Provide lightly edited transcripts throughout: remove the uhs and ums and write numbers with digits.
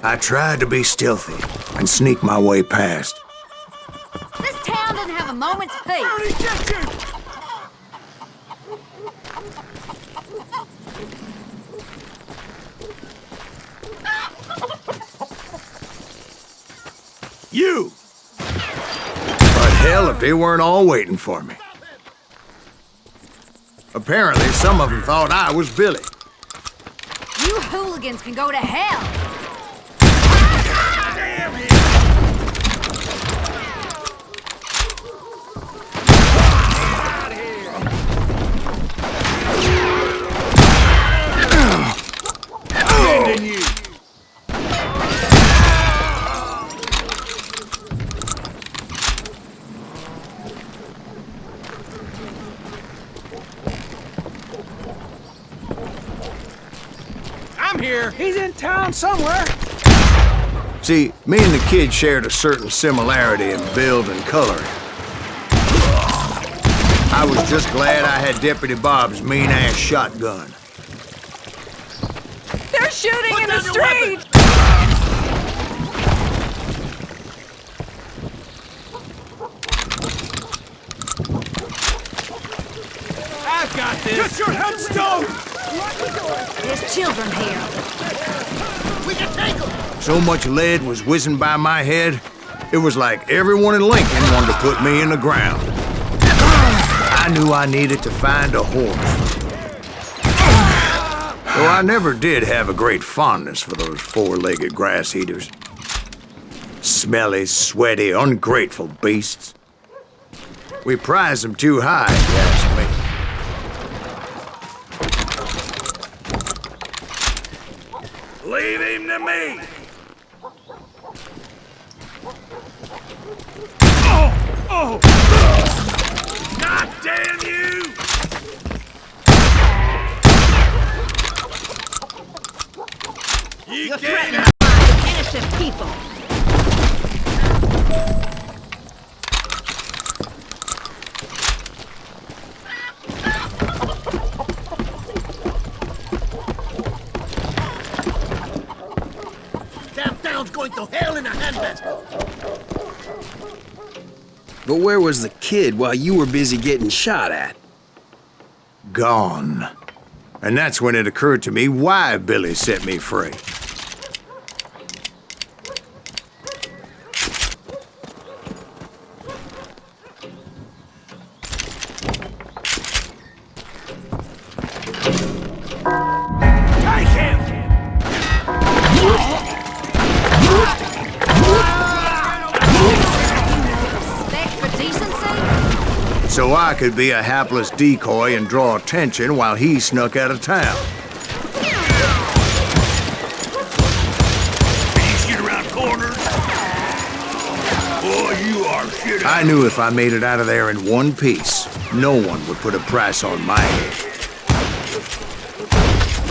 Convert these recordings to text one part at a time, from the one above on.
I tried to be stealthy and sneak my way past. This town doesn't have a moment's peace. You! But hell, if they weren't all waiting for me. Apparently, some of them thought I was Billy. You hooligans can go to hell. Damn it! Abandon you! I'm here. He's in town somewhere. See, me and the kid shared a certain similarity in build and coloring. I was just glad I had Deputy Bob's mean-ass shotgun. They're shooting in the street. I've got this. Get your headstone. There's children here. We can take them. So much lead was whizzing by my head, it was like everyone in Lincoln wanted to put me in the ground. I knew I needed to find a horse. Though I never did have a great fondness for those four-legged grass eaters. Smelly, sweaty, ungrateful beasts. We prize them too high, if you ask me. Leave him to me! Oh! God damn you! You can't... Innocent people. Going to hell in a handbasket. But where was the kid while you were busy getting shot at? Gone. And that's when it occurred to me why Billy set me free. Take him! So I could be a hapless decoy and draw attention while he snuck out of town. Can you shoot around corners? Boy, you are shit. I knew if I made it out of there in one piece, no one would put a price on my head.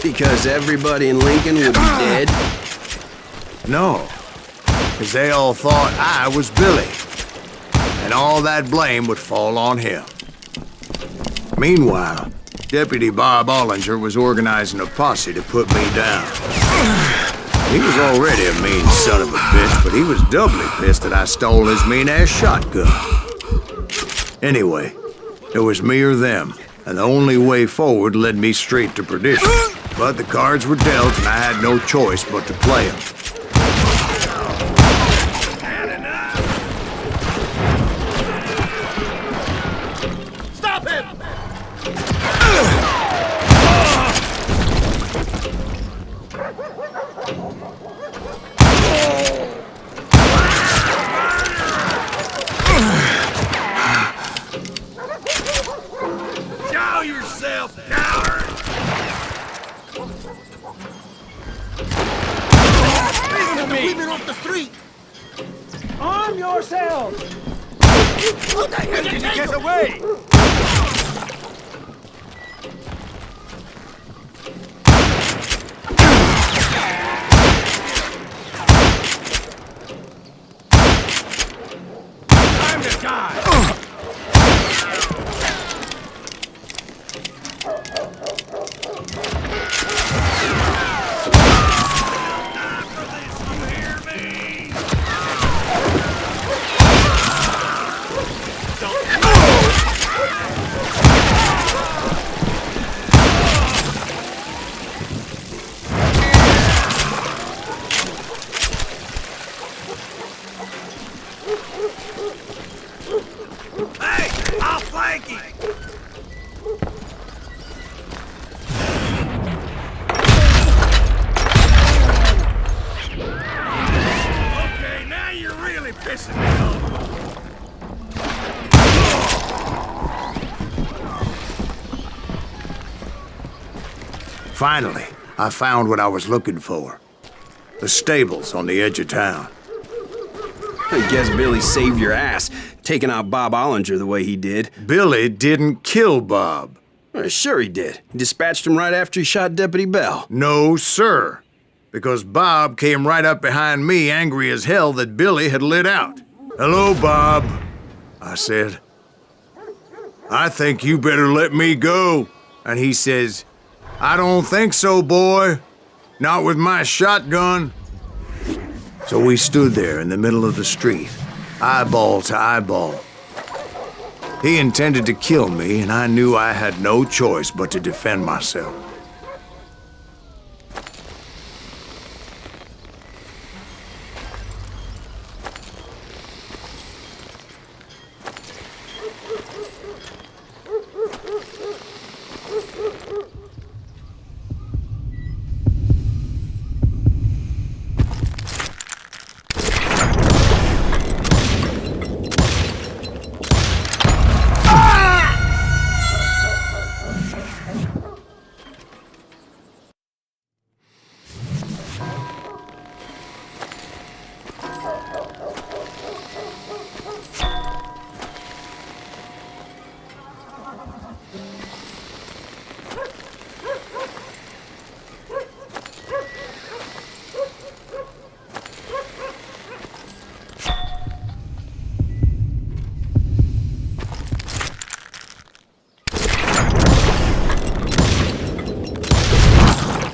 Because everybody in Lincoln would be dead? No, because they all thought I was Billy. And all that blame would fall on him. Meanwhile, Deputy Bob Ollinger was organizing a posse to put me down. He was already a mean son of a bitch, but he was doubly pissed that I stole his mean-ass shotgun. Anyway, it was me or them, and the only way forward led me straight to perdition. But the cards were dealt, and I had no choice but to play them. Show yourself, coward! Listen to me! Women off the street! Arm yourselves! Get away! Time to die! Finally, I found what I was looking for. The stables on the edge of town. I guess Billy saved your ass, taking out Bob Ollinger the way he did. Billy didn't kill Bob. Well, sure he did. He dispatched him right after he shot Deputy Bell. No, sir. Because Bob came right up behind me, angry as hell that Billy had lit out. "Hello, Bob," I said. "I think you better let me go." And he says, "I don't think so, boy. Not with my shotgun." So we stood there in the middle of the street, eyeball to eyeball. He intended to kill me, and I knew I had no choice but to defend myself.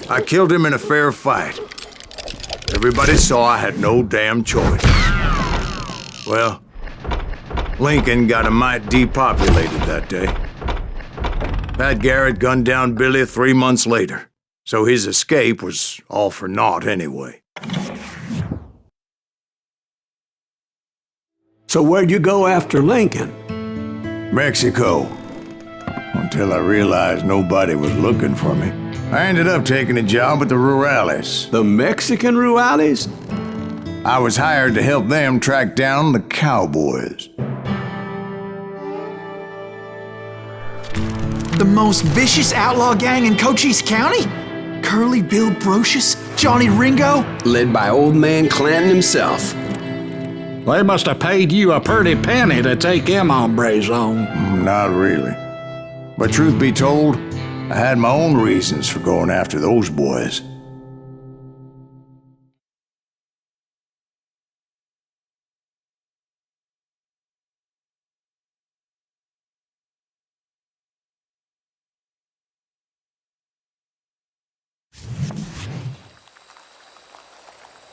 I killed him in a fair fight. Everybody saw I had no damn choice. Well, Lincoln got a mite depopulated that day. Pat Garrett gunned down Billy 3 months later, so his escape was all for naught anyway. So where'd you go after Lincoln? Mexico. Until I realized nobody was looking for me. I ended up taking a job at the Rurales. The Mexican Rurales? I was hired to help them track down the cowboys. The most vicious outlaw gang in Cochise County? Curly Bill Brocious? Johnny Ringo? Led by old man Clanton himself. They must have paid you a pretty penny to take them hombres on. Not really. But truth be told, I had my own reasons for going after those boys.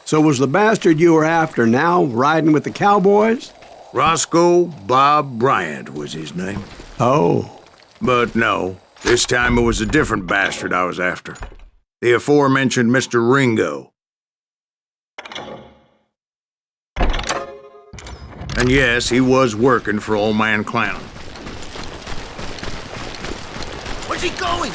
So was the bastard you were after now riding with the cowboys? Roscoe Bob Bryant was his name. Oh. But no, this time it was a different bastard I was after. The aforementioned Mr. Ringo. And yes, he was working for old man Clanton. Where's he going?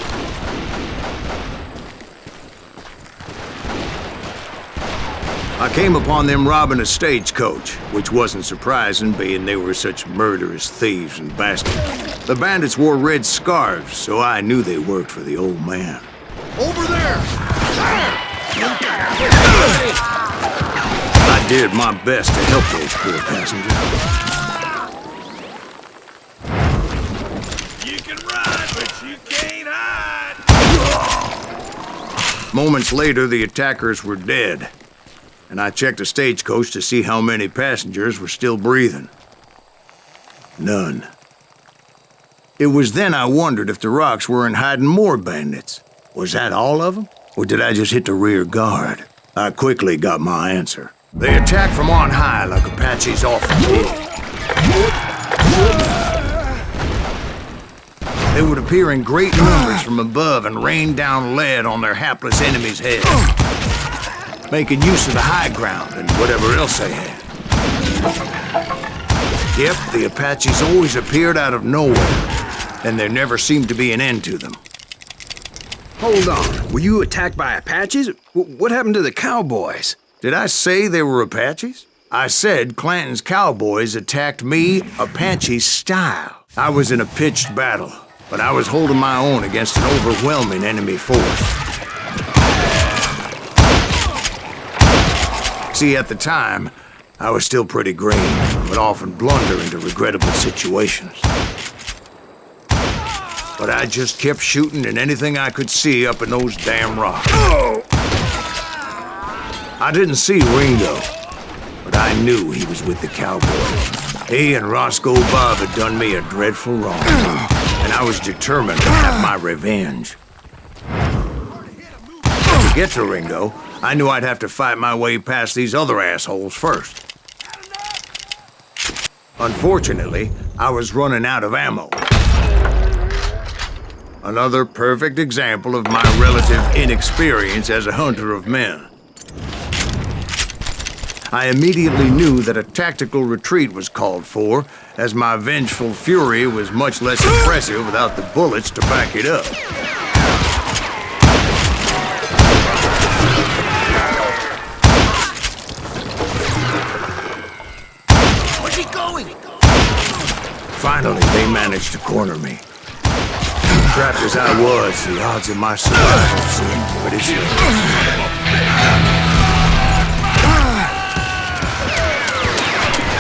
I came upon them robbing a stagecoach, which wasn't surprising, being they were such murderous thieves and bastards. The bandits wore red scarves, so I knew they worked for the old man. Over there! I did my best to help those poor passengers. You can run, but you can't hide! Moments later, the attackers were dead, and I checked the stagecoach to see how many passengers were still breathing. None. It was then I wondered if the rocks weren't hiding more bandits. Was that all of them? Or did I just hit the rear guard? I quickly got my answer. They attacked from on high like Apaches often did. They would appear in great numbers from above and rain down lead on their hapless enemies' heads, making use of the high ground and whatever else they had. Yep, the Apaches always appeared out of nowhere, and there never seemed to be an end to them. Hold on. Were you attacked by Apaches? What happened to the cowboys? Did I say they were Apaches? I said Clanton's cowboys attacked me Apache style. I was in a pitched battle, but I was holding my own against an overwhelming enemy force. See, at the time, I was still pretty green, but often blunder into regrettable situations. But I just kept shooting at anything I could see up in those damn rocks. I didn't see Ringo, but I knew he was with the cowboys. He and Roscoe Bob had done me a dreadful wrong, and I was determined to have my revenge. To get to Ringo, I knew I'd have to fight my way past these other assholes first. Unfortunately, I was running out of ammo. Another perfect example of my relative inexperience as a hunter of men. I immediately knew that a tactical retreat was called for, as my vengeful fury was much less impressive without the bullets to back it up. Where's he going? Finally, they managed to corner me. Trapped as I was, the odds of my survival seemed pretty slim.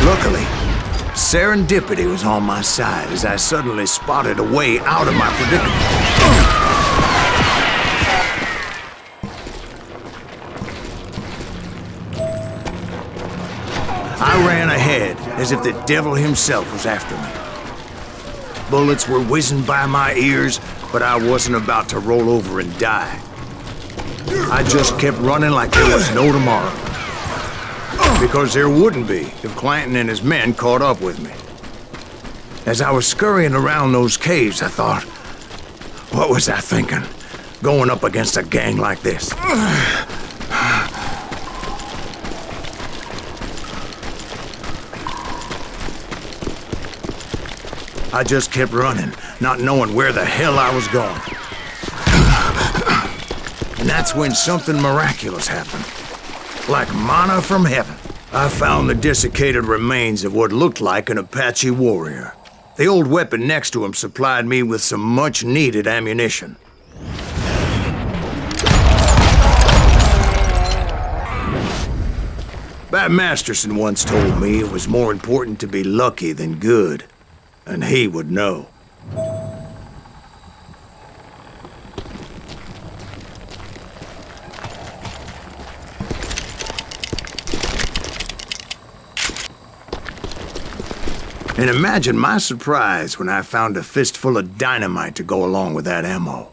Luckily, serendipity was on my side as I suddenly spotted a way out of my predicament. I ran ahead as if the devil himself was after me. Bullets were whizzing by my ears, but I wasn't about to roll over and die. I just kept running like there was no tomorrow. Because there wouldn't be if Clanton and his men caught up with me. As I was scurrying around those caves, I thought, what was I thinking? Going up against a gang like this? I just kept running, not knowing where the hell I was going. And that's when something miraculous happened. Like manna from heaven. I found the desiccated remains of what looked like an Apache warrior. The old weapon next to him supplied me with some much-needed ammunition. Bat Masterson once told me it was more important to be lucky than good. And he would know. And imagine my surprise when I found a fistful of dynamite to go along with that ammo.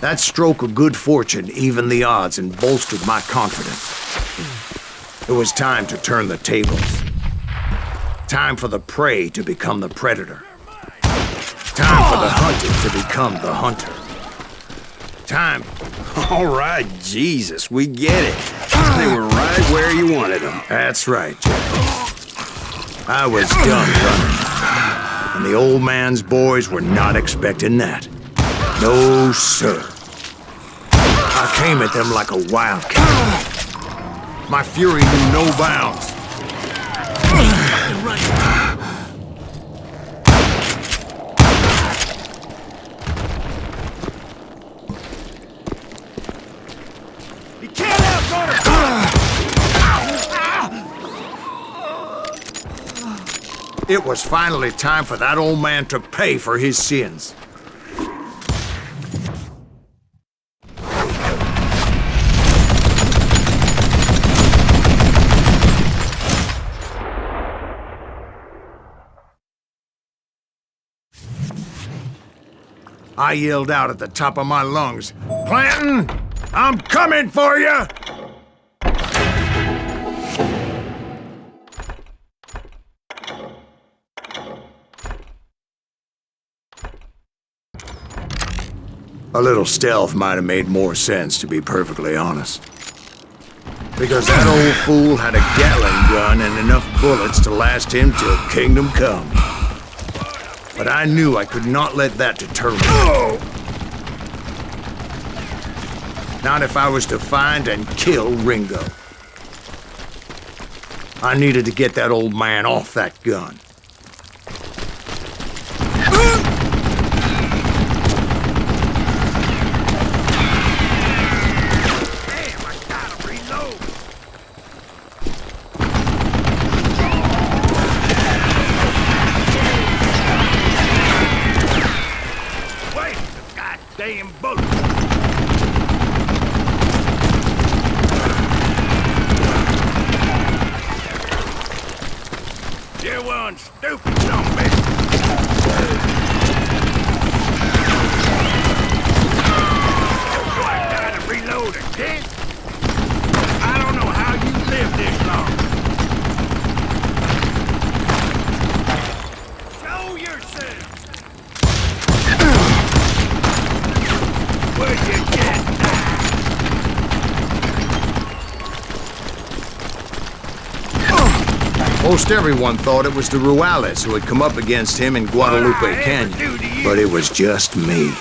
That stroke of good fortune evened the odds and bolstered my confidence. It was time to turn the tables. Time for the prey to become the predator. Time for the hunted to become the hunter. Time... All right, Jesus, we get it. They were right where you wanted them. That's right, Jack. I was done running. And the old man's boys were not expecting that. No, sir. I came at them like a wildcat. My fury knew no bounds. He can't outrun her! It was finally time for that old man to pay for his sins. I yelled out at the top of my lungs, "Clanton, I'm coming for you!" A little stealth might have made more sense, to be perfectly honest. Because that old fool had a Gatling gun and enough bullets to last him till kingdom come. But I knew I could not let that deter me. Not if I was to find and kill Ringo. I needed to get that old man off that gun. You one stupid zombie. I gotta reload again. I don't know how you lived this long. Show yourself. Where'd you get that? Most everyone thought it was the Ruales who had come up against him in Guadalupe Canyon, but it was just me.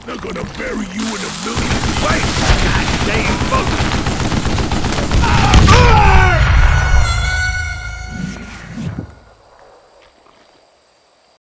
They're gonna bury you in a million ways.